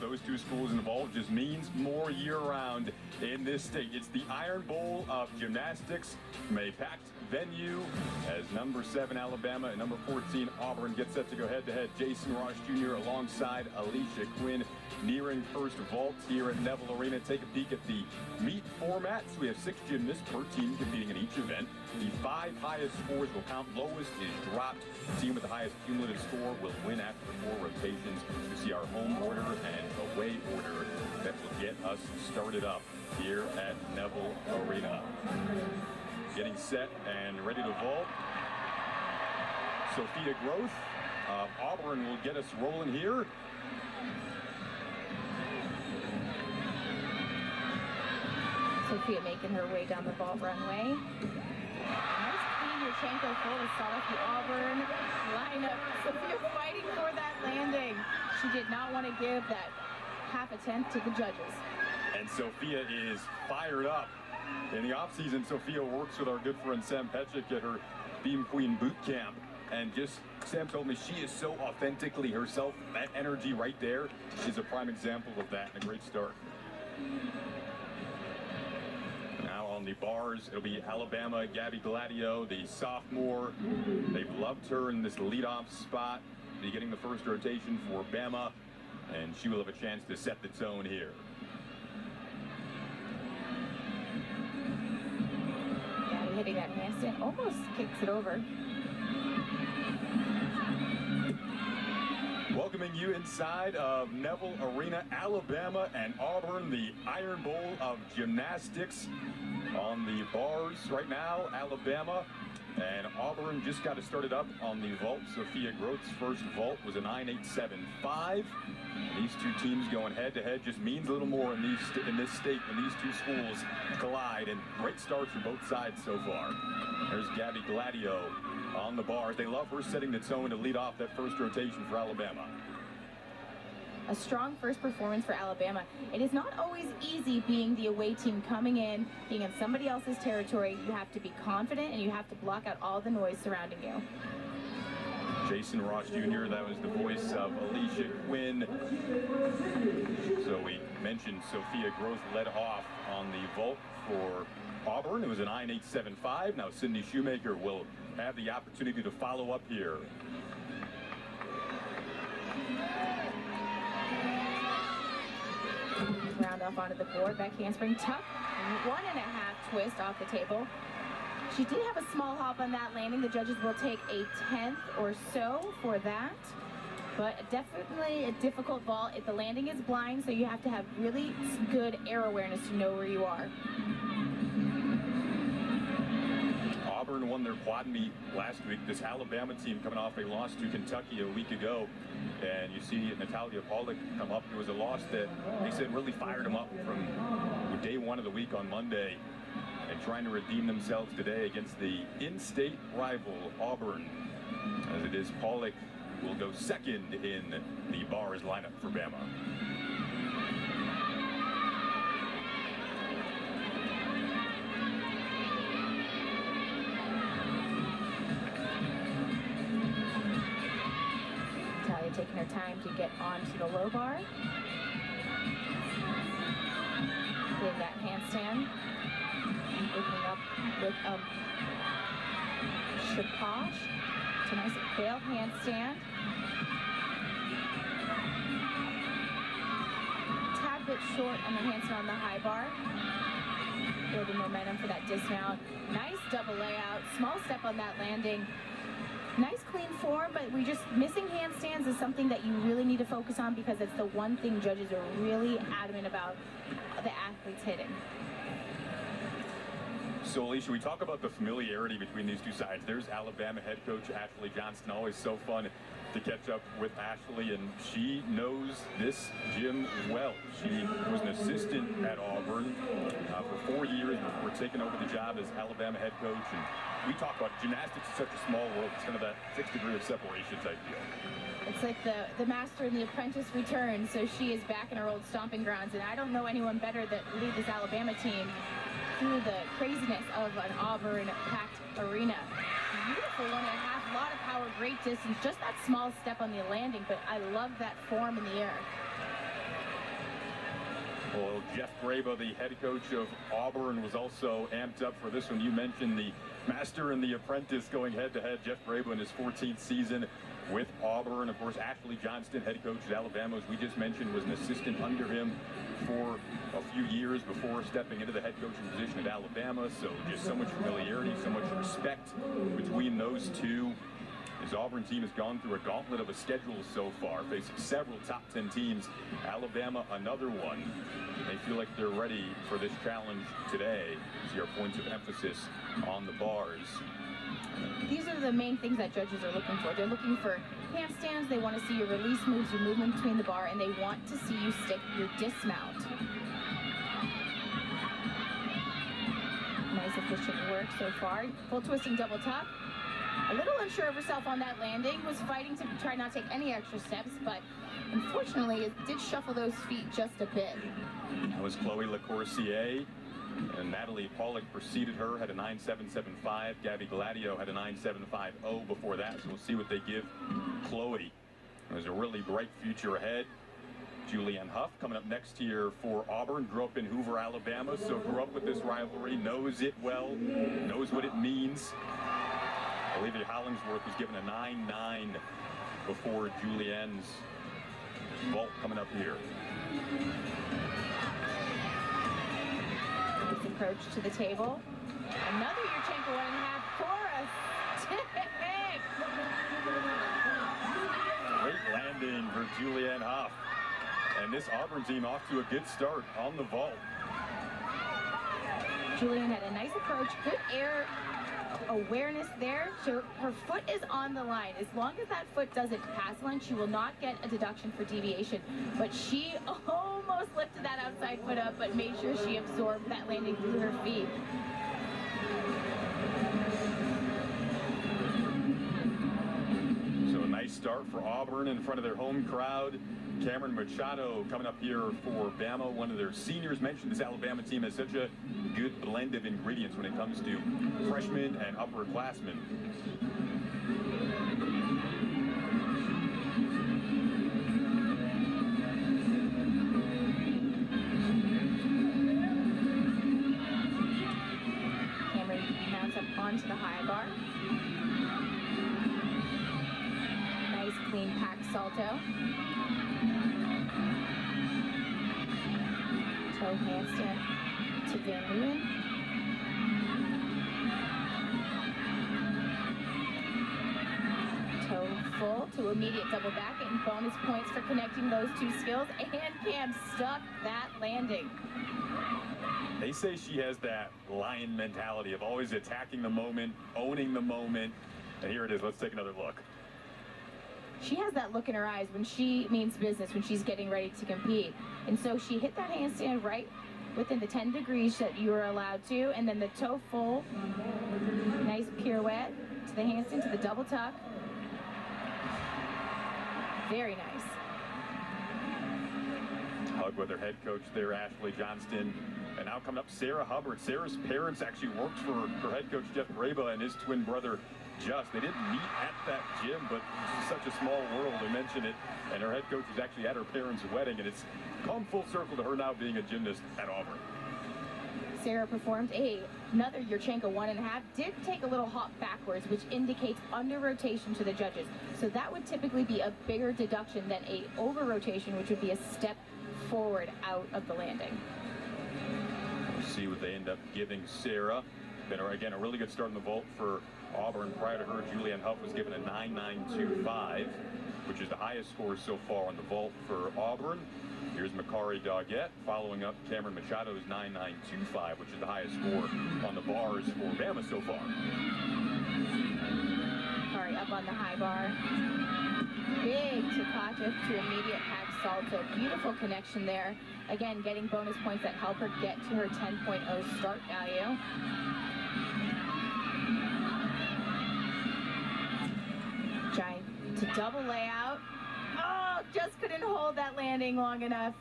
those two schools involved just means more year-round in this state. It's the Iron Bowl of Gymnastics from a packed venue as number 7 Alabama and number 14 Auburn get set to go head-to-head. Jason Ross Jr. alongside Alicia Quinn nearing first vault here at Neville Arena. Take a peek at the meet format. So we have 6 gymnasts per team competing in each event. The 5 highest scores will count. Lowest is dropped. The team with the highest cumulative score will win after 4 rotations. You see our home order and away order that will get us started up here at Neville Arena. Getting set and ready to vault. Sophia Groth of Auburn will get us rolling here. Sophia making her way down the vault runway. Nice clean Yurchenko full to start off the Auburn lineup. Sophia fighting for that landing. She did not want to give that half a tenth to the judges. And Sophia is fired up. In the offseason, Sophia works with our good friend Sam Petchik at her Beam Queen boot camp. And just, Sam told me she is so authentically herself. That energy right there is a prime example of that and a great start. Now on the bars, it'll be Alabama, Gabby Gladio, the sophomore. They've loved her in this leadoff spot. Beginning the first rotation for Bama, and she will have a chance to set the tone here. Gabby hitting that handstand, almost kicks it over. Welcoming you inside of Neville Arena, Alabama and Auburn, the Iron Bowl of Gymnastics. On the bars right now, Alabama and Auburn just got it started up on the vault. Sophia Groth's first vault was a 9.875. These two teams going head-to-head just means a little more in this state when these two schools collide. And great starts for both sides so far. There's Gabby Gladio on the bars. They love her setting the tone to lead off that first rotation for Alabama. A strong first performance for Alabama. It is not always easy being the away team coming in, being in somebody else's territory. You have to be confident and you have to block out all the noise surrounding you. Jason Ross Jr., that was the voice of Alicia Quinn. So we mentioned Sophia Groth led off on the vault for Auburn. It was a 9.875. Now Sydney Shoemaker will have the opportunity to follow up here. Round off onto the board, back handspring tuck, 1.5 twist off the table. She did have a small hop on that landing. The judges will take a 10th or so for that. But definitely a difficult vault. If the landing is blind, so you have to have really good air awareness to know where you are. Auburn won their quad meet last week. This Alabama team coming off a loss to Kentucky a week ago. And you see Natalia Pollock come up. It was a loss that they said really fired them up from day 1 of the week on Monday. And trying to redeem themselves today against the in-state rival Auburn. As it is, Pollock will go second in the bars lineup for Bama. Natalia taking her time to get onto the low bar. Doing that handstand. Opening up with a shaposh. It's a nice bail handstand. Tad bit short on the handstand on the high bar. Building momentum for that dismount. Nice double layout. Small step on that landing. Nice clean form, but we're just missing handstands is something that you really need to focus on because it's the one thing judges are really adamant about the athletes hitting. So, Alicia, we talk about the familiarity between these two sides. There's Alabama head coach Ashley Johnston. Always so fun to catch up with Ashley, and she knows this gym well. She was an assistant at Auburn for 4 years before taking over the job as Alabama head coach. And we talk about gymnastics is such a small world. It's kind of that 6th degree of separation type deal. It's like the master and the apprentice return, so she is back in her old stomping grounds, and I don't know anyone better that lead this Alabama team through the craziness of an Auburn packed arena. Beautiful 1.5, a lot of power, great distance, just that small step on the landing, but I love that form in the air. Well, Jeff Graba, the head coach of Auburn, was also amped up for this one. You mentioned the master and the apprentice going head-to-head. Jeff Graba in his 14th season with Auburn. Of course, Ashley Johnston, head coach at Alabama, as we just mentioned, was an assistant under him for a few years before stepping into the head coaching position at Alabama. So just so much familiarity, so much respect between those two. His Auburn team has gone through a gauntlet of a schedule so far, facing several top 10 teams. Alabama, another one. They feel like they're ready for this challenge today. See our points of emphasis on the bars. These are the main things that judges are looking for. They're looking for handstands, they want to see your release moves, your movement between the bar, and they want to see you stick your dismount. Nice efficient work so far. Full twisting double tuck. A little unsure of herself on that landing, was fighting to try not to take any extra steps, but unfortunately it did shuffle those feet just a bit. That was Chloe LaCourcier, and Natalie Pollock preceded her, had a 9.775. Gabby Gladio had a 9.750 before that, so we'll see what they give Chloe. There's a really bright future ahead. Julianne Hough coming up next year for Auburn. Grew up in Hoover, Alabama, so grew up with this rivalry, knows it well, knows what it means. Olivia Hollingsworth was given a 9.9 before Julianne's vault coming up here. This approach to the table. Another Yurchenko 1.5 for a stick. Great landing for Julianne Hough. And this Auburn team off to a good start on the vault. Julianne had a nice approach, good air awareness there. So her foot is on the line. As long as that foot doesn't pass line, she will not get a deduction for deviation. But she almost lifted that outside foot up, but made sure she absorbed that landing through her feet. So a nice start for Auburn in front of their home crowd. Cameron Machado coming up here for Bama. One of their seniors mentioned this Alabama team has such a good blend of ingredients when it comes to freshmen and upperclassmen. Cameron mounts up onto the high bar. Nice clean pack salto. Toe handstand to Van Leeuwen. Toe full to immediate double back, and bonus points for connecting those two skills. And Cam stuck that landing. They say she has that lion mentality of always attacking the moment, owning the moment. And here it is. Let's take another look. She has that look in her eyes when she means business, when she's getting ready to compete. And so she hit that handstand right within the 10 degrees that you were allowed to. And then the toe full, nice pirouette to the handstand, to the double tuck. Very nice. Hug with her head coach there, Ashley Johnston. And now coming up, Sarah Hubbard. Sarah's parents actually worked for her head coach, Jeff Graba, and his twin brother, Just. They didn't meet at that gym, but it's such a small world. They mentioned it, and her head coach was actually at her parents' wedding, and it's come full circle to her now being a gymnast at Auburn. Sarah performed another Yurchenko 1.5, did take a little hop backwards, which indicates under rotation to the judges. So that would typically be a bigger deduction than a over rotation, which would be a step forward out of the landing. We'll see what they end up giving Sarah. Been, again, a really good start in the vault for Auburn. Prior to her, Julianne Hough was given a 9.925, which is the highest score so far on the vault for Auburn. Here's Makari Doggett following up Cameron Machado's 9.925, which is the highest score on the bars for Bama so far. Makari up on the high bar. Big Takata to immediate pack salto. Beautiful connection there. Again, getting bonus points that help her get to her 10.0 start value. Giant to double layout. Oh, just couldn't hold that landing long enough.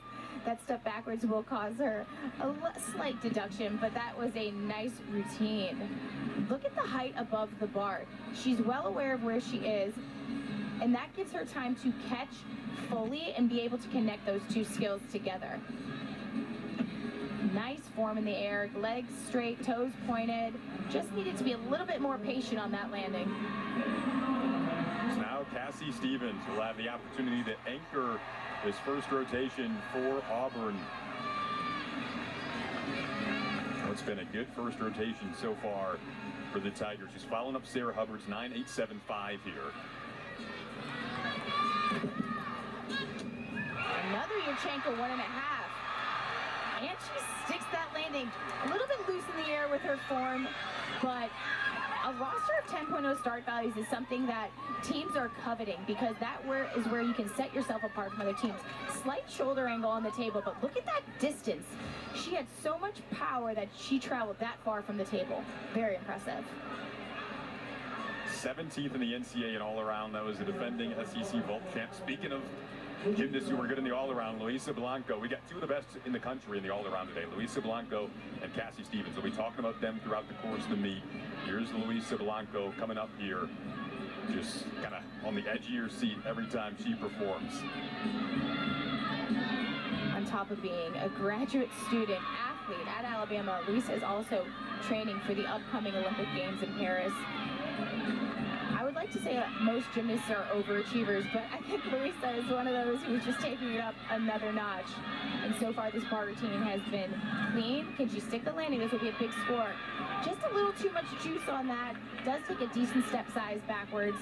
That step backwards will cause her a slight deduction, but that was a nice routine. Look at the height above the bar. She's well aware of where she is, and that gives her time to catch fully and be able to connect those two skills together. Nice form in the air, legs straight, toes pointed. Just needed to be a little bit more patient on that landing. So now Cassie Stevens will have the opportunity to anchor this first rotation for Auburn. It's been a good first rotation so far for the Tigers. She's following up Sarah Hubbard's 9.875 here. Another Yurchenko 1.5. And she sticks that landing a little bit loose in the air with her form, but a roster of 10.0 start values is something that teams are coveting, because that is where you can set yourself apart from other teams. Slight shoulder angle on the table, but look at that distance. She had so much power that she traveled that far from the table. Very impressive. 17th in the NCAA and all-around. That was the defending SEC vault champ. Speaking of gymnasts who were good in the all-around, Luisa Blanco. We got two of the best in the country in the all-around today, Luisa Blanco and Cassie Stevens. We'll be talking about them throughout the course of the meet. Here's Luisa Blanco coming up here, just kind of on the edge of your seat every time she performs. On top of being a graduate student athlete at Alabama, Luisa is also training for the upcoming Olympic Games in Paris. I would like to say that most gymnasts are overachievers, but I think Luisa is one of those who's just taking it up another notch. And so far this bar routine has been clean. Can she stick the landing? This will be a big score. Just a little too much juice on that. Does take a decent step size backwards.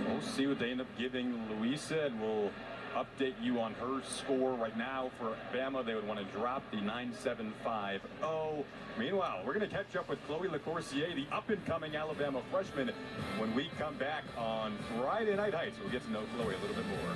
We'll see what they end up giving Luisa, and we'll update you on her score. Right now for Bama, they would want to drop the 9.750. Meanwhile, we're going to catch up with Chloe LaCourcier, the up-and-coming Alabama freshman, when we come back on Friday Night Heights. We'll get to know Chloe a little bit more.